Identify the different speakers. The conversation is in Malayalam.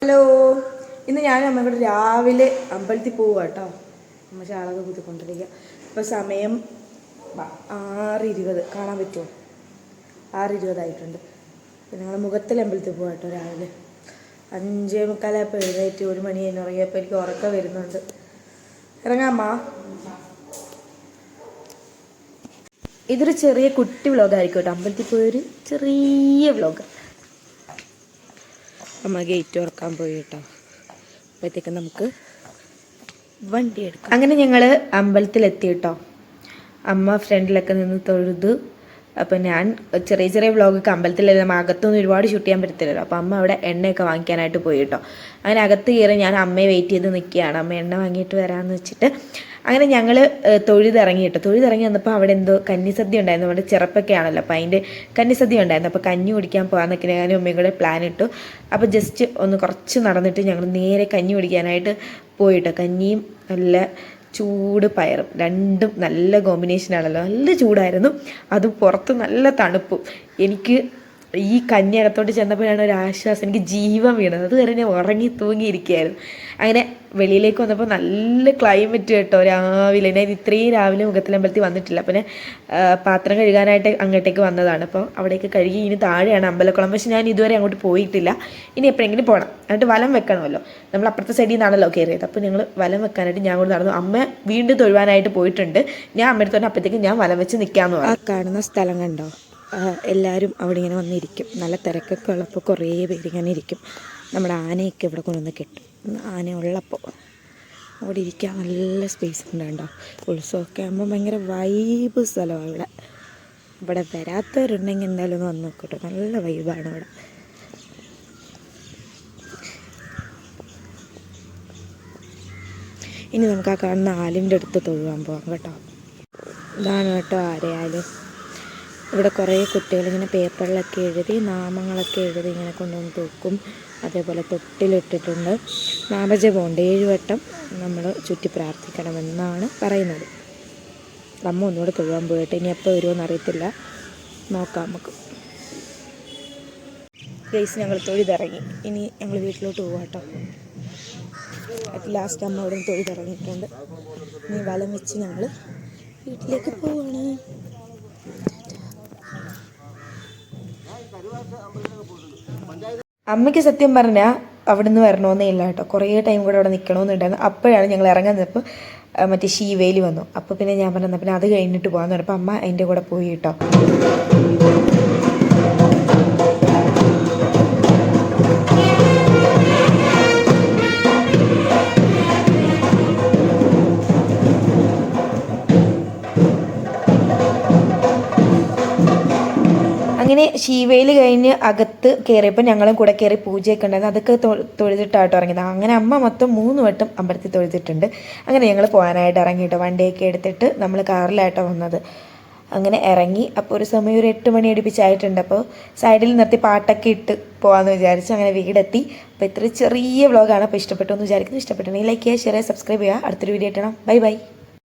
Speaker 1: ഹലോ, ഇന്ന് ഞാൻ അമ്മ കൂടെ രാവിലെ അമ്പലത്തിൽ പോവുക കേട്ടോ. അമ്മ ചാളക കുത്തിക്കൊണ്ടിരിക്കുക. ഇപ്പോൾ സമയം 6:20. കാണാൻ പറ്റുമോ? 6:20 പിന്നെ ഞങ്ങൾ മുഖത്തിൽ അമ്പലത്തിൽ പോവാം കേട്ടോ. രാവിലെ 5:45 എഴുന്നേറ്റ് 1 മണി കഴിഞ്ഞ് ഉറങ്ങിയപ്പോൾ എനിക്ക് ഉറക്കം വരുന്നുണ്ട്. ഇറങ്ങാമ്മ. ഇതൊരു ചെറിയ കുട്ടി വ്ലോഗായിരിക്കും കേട്ടോ. അമ്പലത്തിൽ പോയൊരു ചെറിയ വ്ലോഗ്. അമ്മ ഗേറ്റ് തുറക്കാൻ പോയി കേട്ടോ. അപ്പോഴത്തേക്കും നമുക്ക് വണ്ടി എടുക്കാം. അങ്ങനെ ഞങ്ങൾ അമ്പലത്തിലെത്തി കേട്ടോ. അമ്മ ഫ്രണ്ടിലൊക്കെ നിന്ന് തൊഴുതു. അപ്പോൾ ഞാൻ ചെറിയ ചെറിയ വ്ളോഗൊക്കെ അമ്പലത്തിലെല്ലാം അകത്തൊന്നും ഒരുപാട് ഷൂട്ട് ചെയ്യാൻ പറ്റത്തില്ലല്ലോ. അപ്പോൾ അമ്മ അവിടെ എണ്ണയൊക്കെ വാങ്ങിക്കാനായിട്ട് പോയി കേട്ടോ. അങ്ങനെ അകത്ത് കയറി ഞാൻ അമ്മയെ വെയിറ്റ് ചെയ്ത് നിൽക്കുകയാണ്. അമ്മ എണ്ണ വാങ്ങിയിട്ട് വരാമെന്ന് വെച്ചിട്ട് അങ്ങനെ ഞങ്ങൾ തൊഴുതിറങ്ങി കേട്ടോ. തൊഴുതിറങ്ങി വന്നപ്പോൾ അവിടെ എന്തോ കന്നിസദ്യ ഉണ്ടായിരുന്നു. അവിടെ ചെറുപ്പൊക്കെ ആണല്ലോ, അപ്പോൾ അതിൻ്റെ കന്നിസദ്യ ഉണ്ടായിരുന്നു. അപ്പോൾ കഞ്ഞി കുടിക്കാൻ പോകാമെന്നൊക്കെ ഞാനും അമ്മയും കൂടെ പ്ലാൻ ഇട്ടു. അപ്പോൾ ജസ്റ്റ് ഒന്ന് കുറച്ച് നടന്നിട്ട് ഞങ്ങൾ നേരെ കഞ്ഞി കുടിക്കാനായിട്ട് പോയിട്ടോ. കഞ്ഞിയും നല്ല ചൂട് പയറും രണ്ടും നല്ല കോമ്പിനേഷനാണല്ലോ. നല്ല ചൂടായിരുന്നു, അത് പുറത്ത് നല്ല തണുപ്പും. എനിക്ക് ഈ കഞ്ഞി അകത്തോട്ട് ചെന്നപ്പോഴാണ് ഒരു ആശ്വാസം, എനിക്ക് ജീവൻ വീണത്. അതുവരെ ഞാൻ ഉറങ്ങി തൂങ്ങിയിരിക്കുകയായിരുന്നു. അങ്ങനെ വെളിയിലേക്ക് വന്നപ്പോൾ നല്ല ക്ലൈമറ്റ് കേട്ടോ. രാവിലെ ഞാൻ ഇത്രയും രാവിലെ മുഖത്തിലമ്പലത്തിൽ വന്നിട്ടില്ല. പിന്നെ പാത്രം കഴുകാനായിട്ട് അങ്ങോട്ടേക്ക് വന്നതാണ്. അപ്പോൾ അവിടേക്ക് കഴുകി ഇനി താഴെയാണ് അമ്പലക്കുളം. പക്ഷെ ഞാൻ ഇതുവരെ അങ്ങോട്ട് പോയിട്ടില്ല. ഇനി എപ്പോഴെങ്കിലും പോകണം. എന്നിട്ട് വലം വെക്കണമല്ലോ. നമ്മൾ അപ്പുറത്തെ സൈഡിൽ നിന്നാണല്ലോ കയറിയത്. അപ്പോൾ ഞങ്ങൾ വലം വെക്കാനായിട്ട് ഞാൻ കൂടെ നടന്നു. അമ്മ വീണ്ടും തൊഴുവാനായിട്ട് പോയിട്ടുണ്ട്. ഞാൻ അമ്മയുടെ തന്നെ അപ്പോഴത്തേക്കും ഞാൻ വലം വെച്ച് നിൽക്കാമെന്ന് പറഞ്ഞു. ആ കാണുന്ന സ്ഥലം കണ്ടോ, എല്ലാവരും അവിടെ ഇങ്ങനെ വന്നിരിക്കും. നല്ല തിരക്കൊക്കെ ഉള്ളപ്പോൾ കുറേ പേരിങ്ങനെ ഇരിക്കും. നമ്മുടെ ആനയൊക്കെ ഇവിടെ കൊണ്ടുവന്ന് കെട്ടും. ആന ഉള്ളപ്പോൾ അവിടെ ഇരിക്കാൻ നല്ല സ്പേസ് ഉണ്ട് കേട്ടോ. ഉത്സവമൊക്കെ ആകുമ്പോൾ ഭയങ്കര വൈബ് സ്ഥലമാണ് ഇവിടെ വരാത്തവരുണ്ടെങ്കിൽ എന്തായാലും ഒന്ന് വന്ന് നോക്കട്ടോ. നല്ല വൈബാണ് ഇവിടെ. ഇനി നമുക്ക് ആ കാണുന്ന ആലിൻ്റെ അടുത്ത് തൊഴുവാൻ പോകാം കേട്ടോ. ഇതാണ് കേട്ടോ ആരയാലും. ഇവിടെ കുറേ കുട്ടികളിങ്ങനെ പേപ്പറിലൊക്കെ എഴുതി നാമങ്ങളൊക്കെ എഴുതി ഇങ്ങനെ കൊണ്ടുവന്ന് തൂക്കും. അതേപോലെ തൊട്ടിലിട്ടിട്ടുണ്ട്. നാമജപമുണ്ട്. 7 വട്ടം നമ്മൾ ചുറ്റി പ്രാർത്ഥിക്കണമെന്നാണ് പറയുന്നത്. അമ്മ ഒന്നുകൂടെ തൊഴുവാൻ പോയിട്ട് ഇനി എപ്പോൾ വരുമോയെന്ന് അറിയത്തില്ല. നോക്കാം നമുക്ക്. ഗൈസ്, ഞങ്ങൾ തൊഴുതിറങ്ങി. ഇനി ഞങ്ങൾ വീട്ടിലോട്ട് പോകാം കേട്ടോ. അറ്റ് ലാസ്റ്റ് അമ്മ അവിടെ നിന്ന് തൊഴുതിറങ്ങിയിട്ടുണ്ട്. ഇനി വലം വെച്ച് ഞങ്ങൾ വീട്ടിലേക്ക് പോവാണ്. അമ്മയ്ക്ക് സത്യം പറഞ്ഞാൽ അവിടെ നിന്ന് വരണമെന്നേ ഇല്ല കേട്ടോ. കുറേ ടൈം കൂടെ അവിടെ നിൽക്കണമെന്നുണ്ടായിരുന്നു. അപ്പോഴാണ് ഞങ്ങൾ ഇറങ്ങാൻ നിന്നപ്പോൾ മറ്റേ ശീവേലി വന്നു. അപ്പോൾ പിന്നെ ഞാൻ പറഞ്ഞു പിന്നെ അത് കഴിഞ്ഞിട്ട് പോകാമെന്ന് പറഞ്ഞപ്പോൾ അമ്മ അതിൻ്റെ കൂടെ പോയി കേട്ടോ. അങ്ങനെ ശീവേൽ കഴിഞ്ഞ് അകത്ത് കയറിയപ്പോൾ ഞങ്ങളും കൂടെ കയറി പൂജയൊക്കെ ഉണ്ടായിരുന്നു. അതൊക്കെ തൊഴുതിട്ടാട്ടോ ഇറങ്ങിയത്. അങ്ങനെ അമ്മ മൊത്തം 3 വട്ടം അമ്പലത്തിൽ തൊഴുതിട്ടുണ്ട്. അങ്ങനെ ഞങ്ങൾ പോകാനായിട്ട് ഇറങ്ങിയിട്ടോ. വണ്ടിയൊക്കെ എടുത്തിട്ട് നമ്മൾ കാറിലായിട്ടോ വന്നത്. അങ്ങനെ ഇറങ്ങി. അപ്പോൾ ഒരു സമയം ഒരു 8 മണി അടുപ്പിച്ചായിട്ടുണ്ട്. അപ്പോൾ സൈഡിൽ നിർത്തി പാട്ടൊക്കെ ഇട്ട് പോകാമെന്ന് വിചാരിച്ചു. അങ്ങനെ വീടെത്തി. അപ്പോൾ ഇത്ര ചെറിയ വ്ളോഗാണ്. അപ്പോൾ ഇഷ്ടപ്പെട്ടു എന്ന് വിചാരിക്കുന്നു. ഇഷ്ടപ്പെട്ടുണ്ടെങ്കിൽ ലൈക്ക് ചെയ്യുക, ഷെയർ ചെയ്യുക, സബ്സ്ക്രൈബ് ചെയ്യുക. അടുത്തൊരു വീഡിയോ ഇട്ടണം. Bye bye.